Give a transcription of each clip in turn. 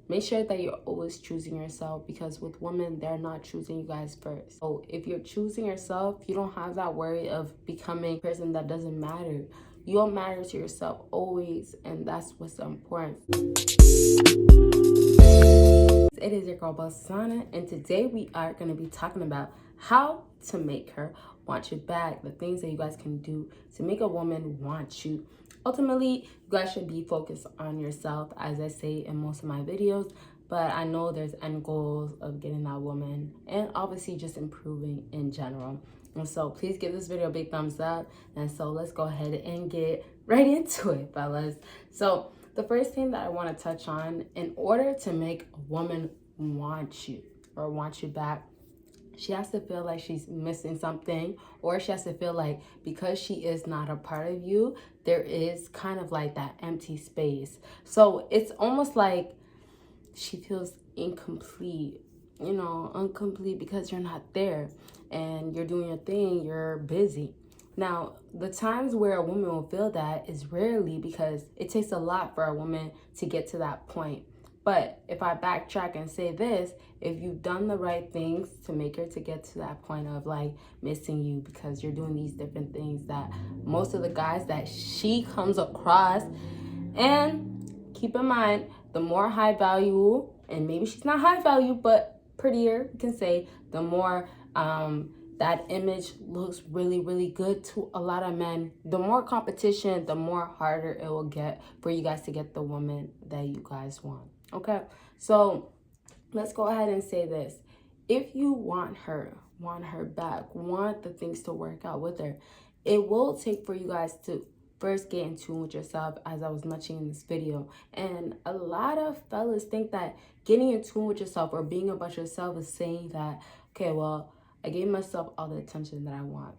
make sure that you're always choosing yourself, because with women, they're not choosing you guys first. So if you're choosing yourself, you don't have that worry of becoming a person that doesn't matter. You'll matter to yourself always, and that's what's important. It is your girl Bosana, and today we are going to be talking about how to make her want you back, the things that you guys can do to make a woman want you. Ultimately, you guys should be focused on yourself, as I say in most of my videos, but I know there's end goals of getting that woman and obviously just improving in general. And so please give this video a big thumbs up, and so let's go ahead and get right into it, fellas. So the first thing that I want to touch on, in order to make a woman want you or want you back, she has to feel like she's missing something, or she has to feel like because she is not a part of you, there is kind of like that empty space. So it's almost like she feels incomplete, you know, incomplete because you're not there and you're doing your thing, you're busy. Now, the times where a woman will feel that is rarely, because it takes a lot for a woman to get to that point. But if I backtrack and say this, if you've done the right things to make her to get to that point of like missing you because you're doing these different things that most of the guys that she comes across, and keep in mind, the more high value, and maybe she's not high value, but prettier, you can say, the more that image looks really, really good to a lot of men. The more competition, the more harder it will get for you guys to get the woman that you guys want. Okay, so let's go ahead and say this. If you want her back, want the things to work out with her, it will take for you guys to first get in tune with yourself, as I was mentioning in this video. And a lot of fellas think that getting in tune with yourself or being about yourself is saying that, okay, well, I gave myself all the attention that I want.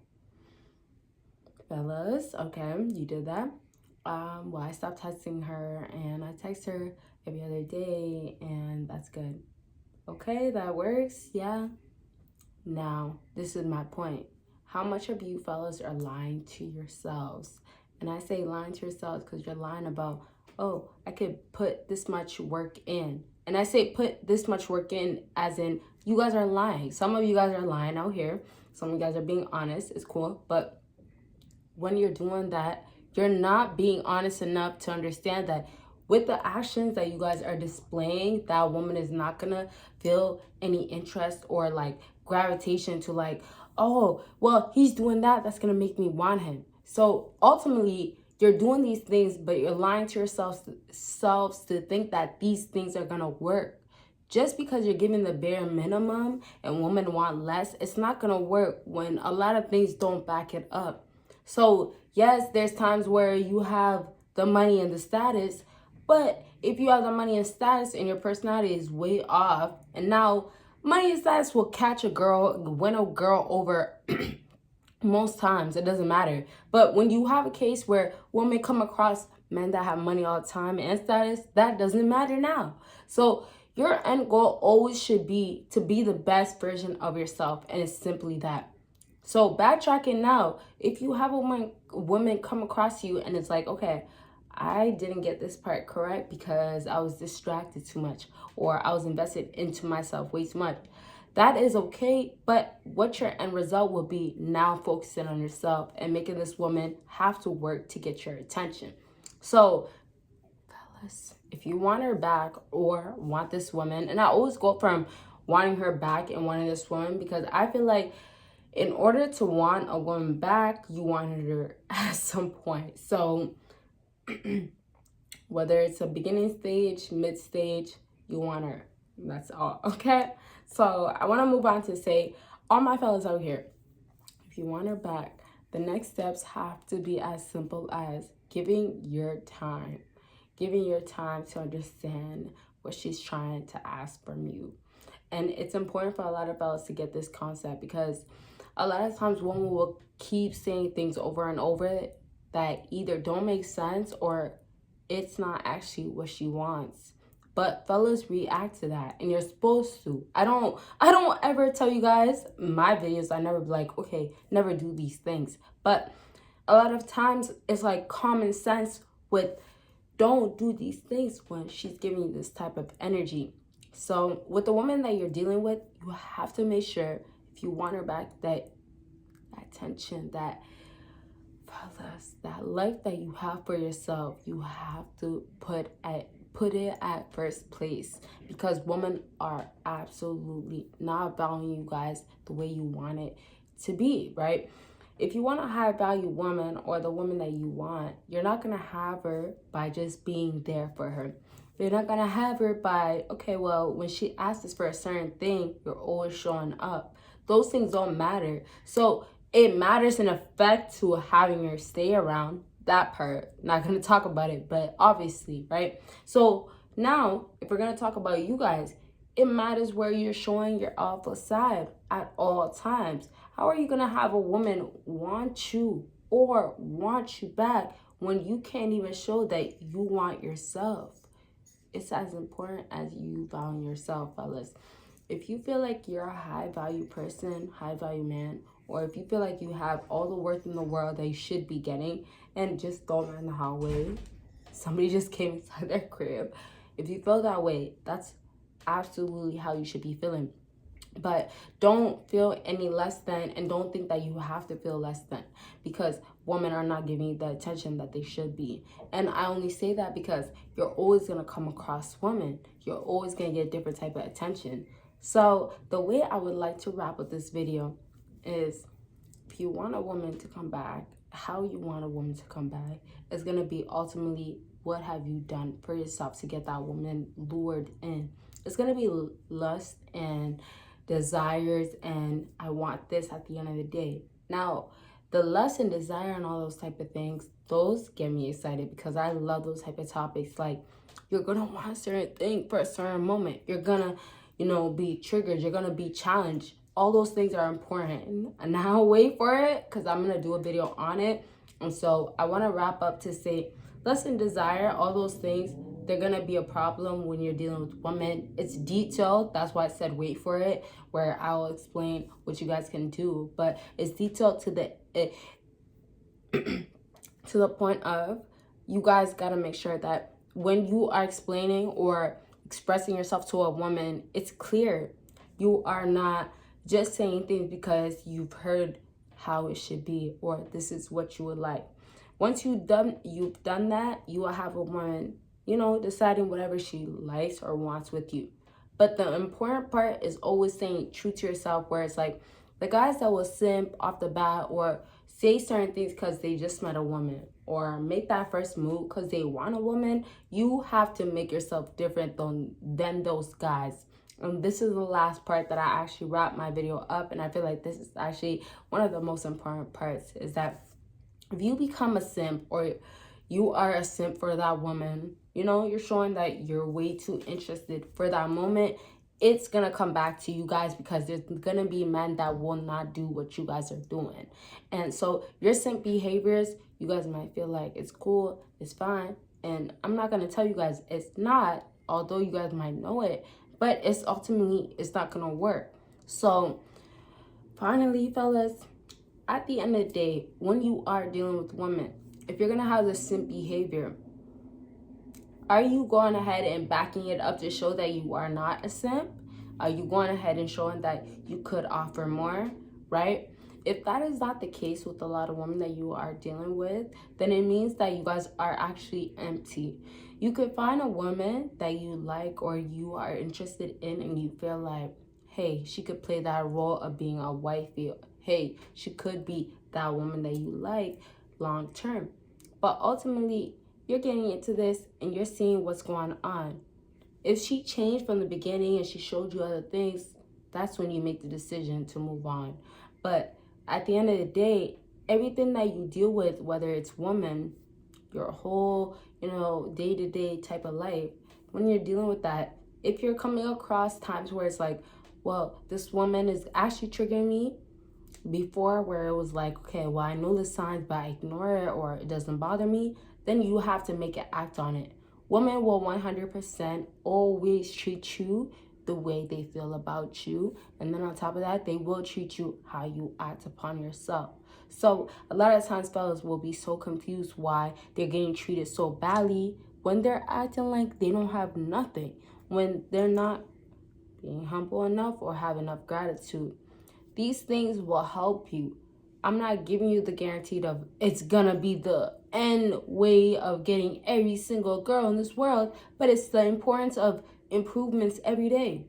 Fellas, okay, you did that. Well, I stopped texting her, and I text her every other day, and that's good. Okay, that works, yeah. Now, this is my point. How much of you fellas are lying to yourselves? And I say lying to yourselves because you're lying about, oh, I could put this much work in. And I say put this much work in as in you guys are lying. Some of you guys are lying out here. Some of you guys are being honest. It's cool. But when you're doing that, you're not being honest enough to understand that with the actions that you guys are displaying, that woman is not gonna feel any interest or like gravitation to like, oh, well, he's doing that, that's gonna make me want him. So ultimately, you're doing these things, but you're lying to yourselves to think that these things are gonna work. Just because you're giving the bare minimum and women want less, it's not gonna work when a lot of things don't back it up. So yes, there's times where you have the money and the status, but if you have the money and status and your personality is way off, and now money and status will catch a girl, win a girl over most times, it doesn't matter. But when you have a case where women come across men that have money all the time and status, that doesn't matter now. So your end goal always should be to be the best version of yourself, and it's simply that. So backtracking now, if you have a woman come across you and it's like, okay, I didn't get this part correct because I was distracted too much, or I was invested into myself way too much. That is okay, but what your end result will be now focusing on yourself and making this woman have to work to get your attention. So, fellas, if you want her back or want this woman, and I always go from wanting her back and wanting this woman, because I feel like in order to want a woman back, you wanted her at some point. So, whether it's a beginning stage, mid stage, you want her. That's all, okay? So I want to move on to say, all my fellas out here, if you want her back, the next steps have to be as simple as giving your time to understand what she's trying to ask from you. And it's important for a lot of fellas to get this concept, because a lot of times women will keep saying things over and over that either don't make sense or it's not actually what she wants. But fellas react to that, and you're supposed to. I don't ever tell you guys in my videos, I never be like, okay, never do these things. But a lot of times it's like common sense with don't do these things when she's giving you this type of energy. So with the woman that you're dealing with, you have to make sure, if you want her back, that attention, that fellas, that life that you have for yourself, you have to put it at first place, because women are absolutely not valuing you guys the way you want it to be, right? If you want a high value woman, or the woman that you want, you're not gonna have her by just being there for her. You're not gonna have her by, okay, well, when she asks for a certain thing, you're always showing up. Those things don't matter. So it matters in effect to having her stay around. That part, not gonna talk about it, but obviously, right? So now, if we're gonna talk about you guys, it matters where you're showing your alpha side at all times. How are you gonna have a woman want you or want you back when you can't even show that you want yourself? It's as important as you value yourself, fellas. If you feel like you're a high value person, high value man, or if you feel like you have all the worth in the world that you should be getting, and just don't mind the hallway, somebody just came inside their crib. If you feel that way, that's absolutely how you should be feeling. But don't feel any less than, and don't think that you have to feel less than, because women are not giving you the attention that they should be. And I only say that because you're always going to come across women. You're always going to get a different type of attention. So the way I would like to wrap up this video is, if you want a woman to come back, how you want a woman to come back is going to be ultimately, what have you done for yourself to get that woman lured in. It's going to be lust and desires, and I want this at the end of the day. Now, the lust and desire and all those type of things, those get me excited, because I love those type of topics. Like, you're gonna want a certain thing for a certain moment. You're gonna, be triggered. You're gonna be challenged. All those things are important. And now wait for it, because I'm gonna do a video on it. And so I want to wrap up to say, lust and desire, all those things, they're gonna be a problem when you're dealing with women. It's detailed. That's why I said wait for it, where I'll explain what you guys can do. But it's detailed to the point of, you guys gotta make sure that when you are explaining or expressing yourself to a woman, it's clear. You are not just saying things because you've heard how it should be, or this is what you would like. Once you've done that, you will have a woman, deciding whatever she likes or wants with you. But the important part is always staying true to yourself, where it's like, the guys that will simp off the bat, or say certain things because they just met a woman, or make that first move because they want a woman, you have to make yourself different than those guys. And this is the last part that I actually wrap my video up, and I feel like this is actually one of the most important parts, is that if you become a simp, or you are a simp for that woman, you're showing that you're way too interested for that moment, it's gonna come back to you guys, because there's gonna be men that will not do what you guys are doing. And so your simp behaviors, you guys might feel like it's cool, it's fine, and I'm not gonna tell you guys it's not, although you guys might know it, but it's ultimately, it's not gonna work. So finally, fellas, at the end of the day, when you are dealing with women, if you're gonna have this simp behavior, are you going ahead and backing it up to show that you are not a simp? Are you going ahead and showing that you could offer more, right? If that is not the case with a lot of women that you are dealing with, then it means that you guys are actually empty. You could find a woman that you like, or you are interested in, and you feel like, hey, she could play that role of being a wifey. Hey, she could be that woman that you like long term. But ultimately, you're getting into this and you're seeing what's going on. If she changed from the beginning and she showed you other things, that's when you make the decision to move on. But at the end of the day, everything that you deal with, whether it's woman, your whole, day-to-day type of life, when you're dealing with that, if you're coming across times where it's like, well, this woman is actually triggering me, before where it was like, okay, well, I know the signs, but I ignore it, or it doesn't bother me, then you have to make an act on it. Women will 100% always treat you the way they feel about you. And then on top of that, they will treat you how you act upon yourself. So a lot of times fellas will be so confused why they're getting treated so badly when they're acting like they don't have nothing, when they're not being humble enough or have enough gratitude. These things will help you. I'm not giving you the guarantee of it's gonna be the end way of getting every single girl in this world, but it's the importance of improvements every day.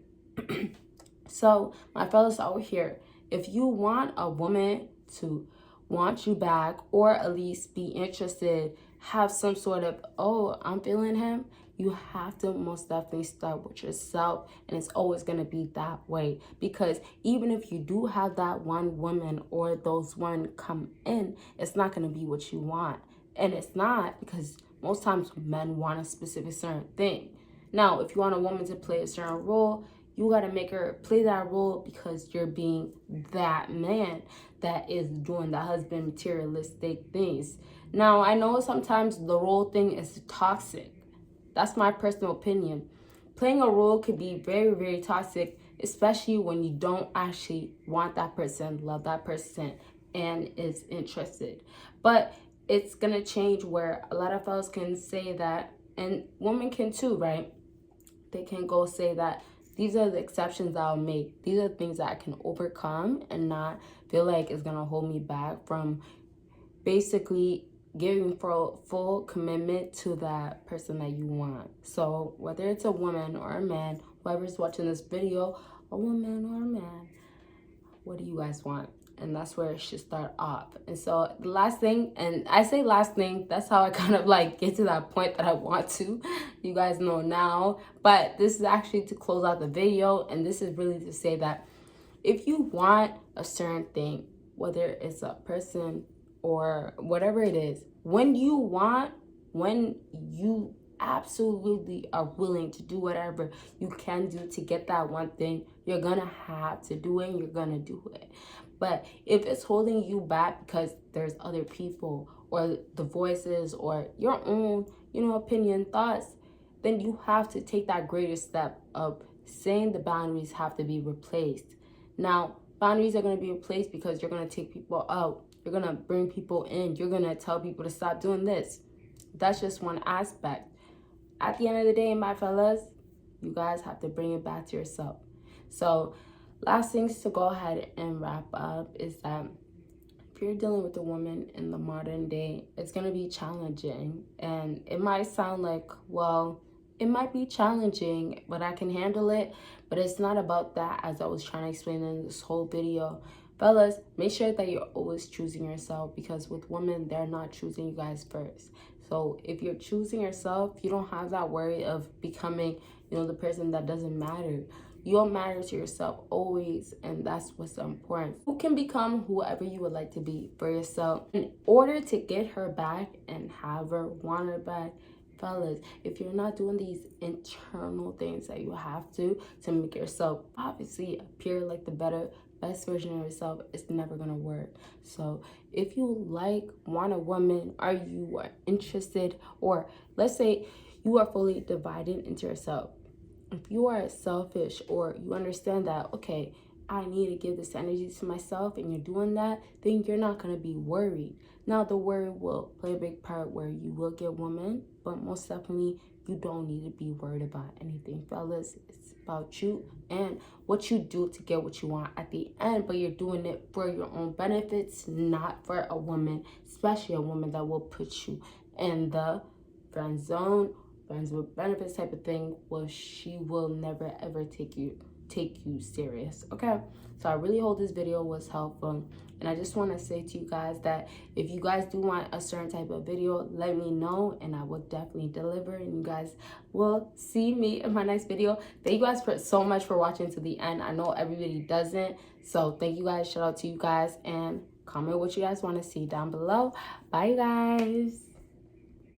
So, my fellas out here, if you want a woman to want you back or at least be interested, have some sort of, oh, I'm feeling him, you have to most definitely start with yourself. And it's always going to be that way, because even if you do have that one woman or those one come in, it's not going to be what you want. And it's not, because most times men want a specific certain thing. Now, if you want a woman to play a certain role, you got to make her play that role because you're being that man that is doing the husband materialistic things. Now, I know sometimes the role thing is toxic. That's my personal opinion. Playing a role could be very, very toxic, especially when you don't actually want that person, love that person, and is interested. But it's going to change where a lot of fellas can say that, and women can too, right? They can go say that these are the exceptions I'll make. These are the things that I can overcome and not feel like it's going to hold me back from basically giving full commitment to that person that you want. So whether it's a woman or a man, whoever's watching this video, a woman or a man, what do you guys want? And that's where it should start off. And so the last thing, and I say last thing, that's how I kind of like get to that point that I want to. You guys know now. But this is actually to close out the video. And this is really to say that if you want a certain thing, whether it's a person or whatever it is, when you absolutely are willing to do whatever you can do to get that one thing, you're gonna have to do it and you're gonna do it. But if it's holding you back because there's other people or the voices or your own, opinion, thoughts, then you have to take that greater step of saying the boundaries have to be replaced. Now, boundaries are going to be replaced because you're going to take people out. You're going to bring people in. You're going to tell people to stop doing this. That's just one aspect. At the end of the day, my fellas, you guys have to bring it back to yourself. So, last things to go ahead and wrap up is that if you're dealing with a woman in the modern day, it's going to be challenging. And it might sound like, well, it might be challenging, but I can handle it. But it's not about that, as I was trying to explain in this whole video. Fellas, make sure that you're always choosing yourself, because with women, they're not choosing you guys first. So if you're choosing yourself, you don't have that worry of becoming, the person that doesn't matter. You'll matter to yourself always, and that's what's important. You can become whoever you would like to be for yourself. In order to get her back and have her want her back, fellas, if you're not doing these internal things that you have to make yourself obviously appear like the best version of yourself, it's never gonna work. So if you want a woman, or you are interested, or let's say you are fully divided into yourself, if you are selfish or you understand that, okay, I need to give this energy to myself, and you're doing that, then you're not going to be worried. Now, the worry will play a big part where you will get women, but most definitely, you don't need to be worried about anything, fellas. It's about you and what you do to get what you want at the end, but you're doing it for your own benefits, not for a woman, especially a woman that will put you in the friend zone, friends with benefits type of thing. Well, she will never ever take you serious. Okay, so I really hope this video was helpful, and I just want to say to you guys that if you guys do want a certain type of video, let me know and I will definitely deliver, and you guys will see me in my next video. Thank you guys so much for watching to the end. I know everybody doesn't, so thank you guys. Shout out to you guys, and comment what you guys want to see down below. Bye, you guys.